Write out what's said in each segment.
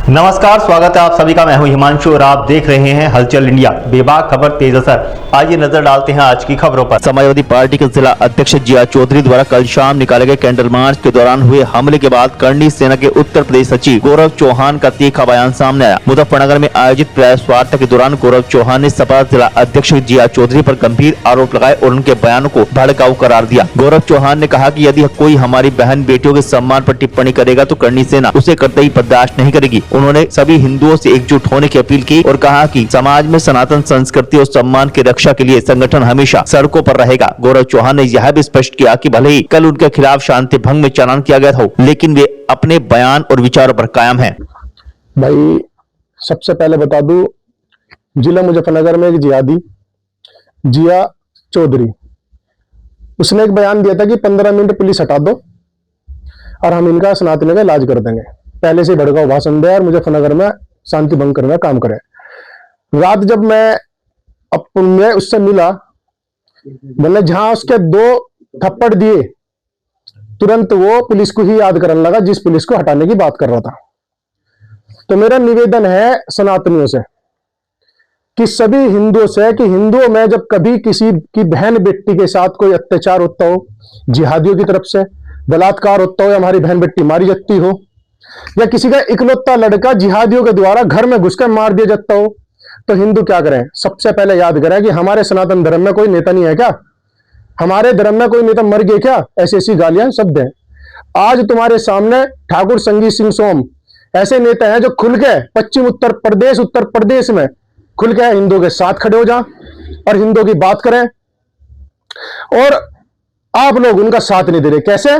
नमस्कार, स्वागत है आप सभी का। मैं हूं हिमांशु और आप देख रहे हैं हलचल इंडिया। बेबाक खबर तेज असर। आइए नजर डालते हैं आज की खबरों पर। समाजवादी पार्टी के जिला अध्यक्ष जिया चौधरी द्वारा कल शाम निकाले गए कैंडल मार्च के दौरान हुए हमले के बाद करणी सेना के उत्तर प्रदेश सचिव गौरव चौहान का तीखा बयान सामने आया। मुजफ्फरनगर में आयोजित प्रेस वार्ता के दौरान गौरव चौहान ने सपा जिला अध्यक्ष जिया चौधरी पर गंभीर आरोप लगाए और उनके बयानों को भड़काऊ करार दिया। गौरव चौहान ने कहा कि यदि कोई हमारी बहन बेटियों के सम्मान पर टिप्पणी करेगा तो करणी सेना उसे कतई बर्दाश्त नहीं करेगी। उन्होंने सभी हिंदुओं से एकजुट होने की अपील की और कहा कि समाज में सनातन संस्कृति और सम्मान की रक्षा के लिए संगठन हमेशा सड़कों पर रहेगा। गौरव चौहान ने यह भी स्पष्ट किया कि भले ही कल उनके खिलाफ शांति भंग में चालान किया गया हो, लेकिन वे अपने बयान और विचारों पर कायम हैं। भाई सबसे पहले बता दूं, जिला मुजफ्फरनगर में एक जिहादी जिया चौधरी, उसने एक बयान दिया था कि 15 मिनट पुलिस हटा दो और हम इनका सनातनियों का इलाज कर देंगे। पहले से भड़काऊ भाषण दे और मुजफ्फरनगर में शांति भंग करने का काम करे। रात जब मैं उससे मिला, मैंने जहां उसके 2 थप्पड़ दिए, तुरंत वो पुलिस को ही याद करने लगा जिस पुलिस को हटाने की बात कर रहा था। तो मेरा निवेदन है सनातनियों से कि सभी हिंदुओं से कि हिंदुओं में जब कभी किसी की बहन बेटी के साथ कोई अत्याचार होता हो, जिहादियों की तरफ से बलात्कार होता हो, या हमारी बहन बेटी मारी जाती हो, या किसी का इकलौता लड़का जिहादियों के द्वारा घर में घुसकर मार दिया जाता हो, तो हिंदू क्या करें? सबसे पहले याद करें कि हमारे सनातन धर्म में कोई नेता नहीं है क्या? हमारे धर्म में कोई नेता मर गए क्या? ऐसी ऐसी गालियां शब्द हैं। आज तुम्हारे सामने ठाकुर संगीत सिंह सोम ऐसे नेता हैं जो खुल के पश्चिम उत्तर प्रदेश में खुल के हिंदुओं के साथ खड़े हो जाएं और हिंदुओं की बात करें, और आप लोग उनका साथ नहीं दे रहे। कैसे?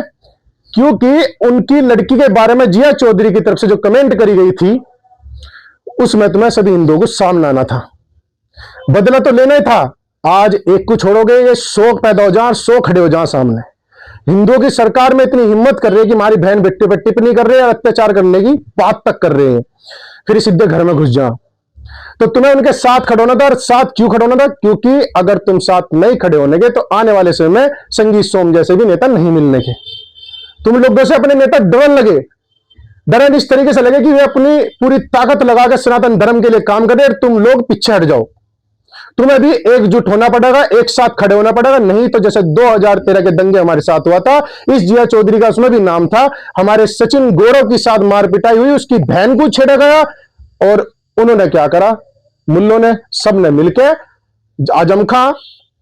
क्योंकि उनकी लड़की के बारे में जिया चौधरी की तरफ से जो कमेंट करी गई थी, उसमें तुम्हें सभी हिंदुओं को सामने आना था, बदला तो लेना ही था। आज एक को छोड़ोगे, ये 100 पैदा हो जाए, 100 खड़े हो जाए सामने। हिंदुओं की सरकार में इतनी हिम्मत कर रही है कि हमारी बहन बेटे पर टिप्पणी कर रहे हैं और अत्याचार करने की बात तक कर रहे हैं, फिर सीधे घर में घुस जाओ। तो तुम्हें उनके साथ खड़े होना था। और साथ क्यों खड़े होना था? क्योंकि अगर तुम साथ नहीं खड़े होने के तो आने वाले समय में संगीत सोम जैसे भी नेता नहीं मिलने के। तुम लोगों से अपने नेता डरने लगे, डरन इस तरीके से लगे कि वे अपनी पूरी ताकत लगाकर सनातन धर्म के लिए काम करें और तुम लोग पीछे हट जाओ। तुम्हें भी एकजुट होना पड़ेगा, एक साथ खड़े होना पड़ेगा। नहीं तो जैसे 2013 के दंगे हमारे साथ हुआ था, इस जिया चौधरी का उसमें भी नाम था, हमारे सचिन गौरव के साथ मार पिटाई हुई, उसकी बहन को छेड़ा गया। और उन्होंने क्या करा? मुल्लों ने, सबने मिलकर, आजम खां,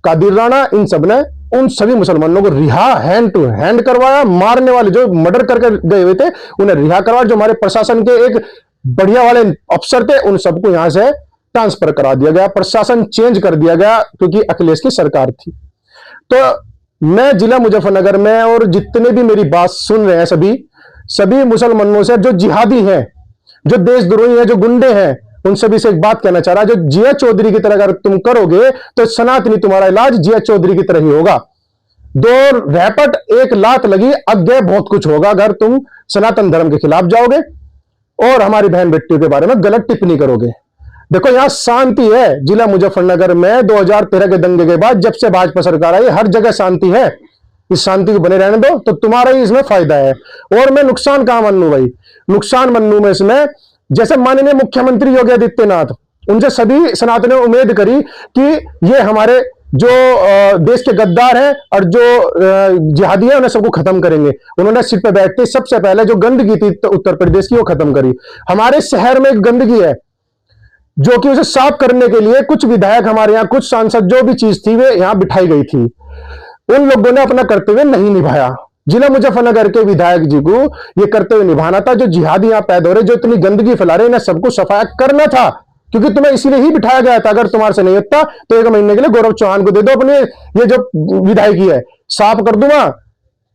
कादिर राणा, इन सब ने उन सभी मुसलमानों को रिहा हैंड टू हैंड करवाया। मारने वाले जो मर्डर करके गए हुए थे उन्हें रिहा करवाया। जो हमारे प्रशासन के एक बढ़िया वाले अफसर थे उन सबको यहां से ट्रांसफर करा दिया गया, प्रशासन चेंज कर दिया गया, क्योंकि अखिलेश की सरकार थी। तो मैं जिला मुजफ्फरनगर में और जितने भी मेरी बात सुन रहे हैं सभी मुसलमानों से, जो जिहादी हैं, जो देशद्रोही हैं, जो गुंडे हैं, उन सभी से एक बात कहना चाह रहा, जो जिया चौधरी की तरह अगर तुम करोगे तो सनातनी तुम्हारा इलाज जिया चौधरी की तरह ही होगा। 2 रैपट 1 लात लगी, आगे बहुत कुछ होगा अगर तुम सनातन धर्म के खिलाफ जाओगे और हमारी बहन बेटियों के बारे में गलत टिप्पणी करोगे। देखो यहां शांति है। जिला मुजफ्फरनगर में 2013 के दंगे के बाद जब से भाजपा सरकार आई, हर जगह शांति है। इस शांति को बने रहने दो, तो तुम्हारा ही इसमें फायदा है। और मैं नुकसान कहां मानूं भाई? नुकसान मानूं मैं इसमें, जैसे माननीय मुख्यमंत्री योगी आदित्यनाथ, उनसे सभी सनातनी उम्मीद करी कि ये हमारे जो देश के गद्दार हैं और जो जिहादी हैं उन्हें सबको खत्म करेंगे। उन्होंने सीट पे बैठते सबसे पहले जो गंदगी थी उत्तर प्रदेश की वो खत्म करी। हमारे शहर में एक गंदगी है जो कि उसे साफ करने के लिए कुछ विधायक हमारे यहाँ, कुछ सांसद, जो भी चीज थी वे यहाँ बिठाई गई थी, उन लोगों ने अपना कर्तव्य नहीं निभाया। जिला मुजफ्फरनगर के विधायक जी को यह कर्तव्य निभाना था। जो जिहादी यहाँ पैदा हो रहे, जो इतनी गंदगी फैला रहे, इन्हें सबको सफाया करना था, क्योंकि तुम्हें इसीलिए ही बिठाया गया था। अगर तुम्हारे से नहीं होता तो 1 महीने के लिए गौरव चौहान को दे दो अपने ये जो विधायकी है, साफ कर दूंगा।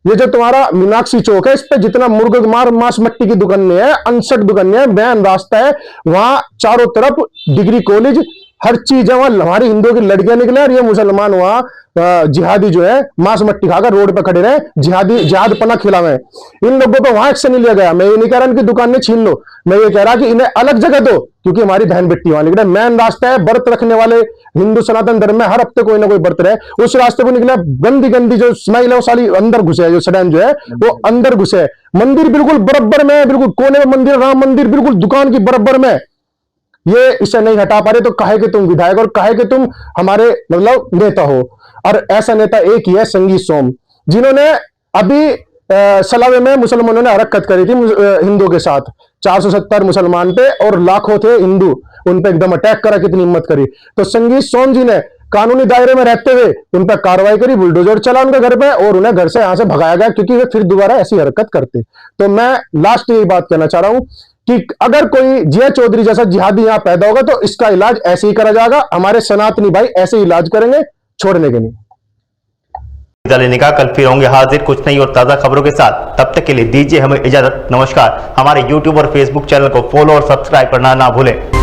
ये जो तुम्हारा मीनाक्षी चौक है, इस पे जितना मुर्ग मार मांस मट्टी की दुकानें हैं, 59 दुकानें हैं, मेन रास्ता है, वहां चारों तरफ डिग्री कॉलेज, हर चीज है वहां, हमारी हिंदुओं की लड़कियां निकले और ये मुसलमान वहां जिहादी जो है मांस मट्टी खाकर रोड पे खड़े रहे, जिहाद पना खिलावे। इन लोगों पे वहां एक्शन नहीं लिया गया। मैं ये नहीं कह रहा इनकी दुकानें छीन लो, मैं ये कह रहा कि इन्हें अलग जगह दो, क्योंकि हमारी बहन बेटी वहां निकले। मेन रास्ता है व्रत रखने वाले हिंदू सनातन धर्म में हर हफ्ते कोई ना कोई व्रत रहे, उस रास्ते को निकला गंदी गंदी जो स्माइल है साली अंदर घुसे, जो सडन जो है वो अंदर घुसे। मंदिर बिल्कुल बराबर में, बिल्कुल कोने में मंदिर, राम मंदिर बिल्कुल दुकान की बराबर में। ये इसे नहीं हटा पा रहे तो काहे कि तुम विधायक और काहे कि तुम हमारे मतलब नेता हो। और ऐसा नेता एक ही है, संगीत सोम, जिन्होंने अभी सलावे में मुसलमानों ने हरकत करी थी हिंदुओं के साथ। 470 मुसलमान थे और लाखों थे हिंदू, उन पे एकदम अटैक करा, कितनी हिम्मत करी। तो संगीत सोम जी ने कानूनी दायरे में रहते हुए उन पर कार्रवाई करी, बुलडोजर चला उनके घर पे और उन्हें घर से यहां से भगाया गया, क्योंकि वे फिर दोबारा ऐसी हरकत करते। तो मैं लास्ट यही बात कहना चाह रहा हूं कि अगर कोई जिया चौधरी जैसा जिहादी यहां पैदा होगा तो इसका इलाज ऐसे ही करा जाएगा। हमारे सनातनी भाई ऐसे इलाज करेंगे, छोड़ने के नहीं। लेने का कल फिर होंगे हाजिर कुछ नई और ताजा खबरों के साथ। तब तक के लिए दीजिए हमें इजाजत। नमस्कार। हमारे YouTube और Facebook चैनल को फॉलो और सब्सक्राइब करना ना भूलें।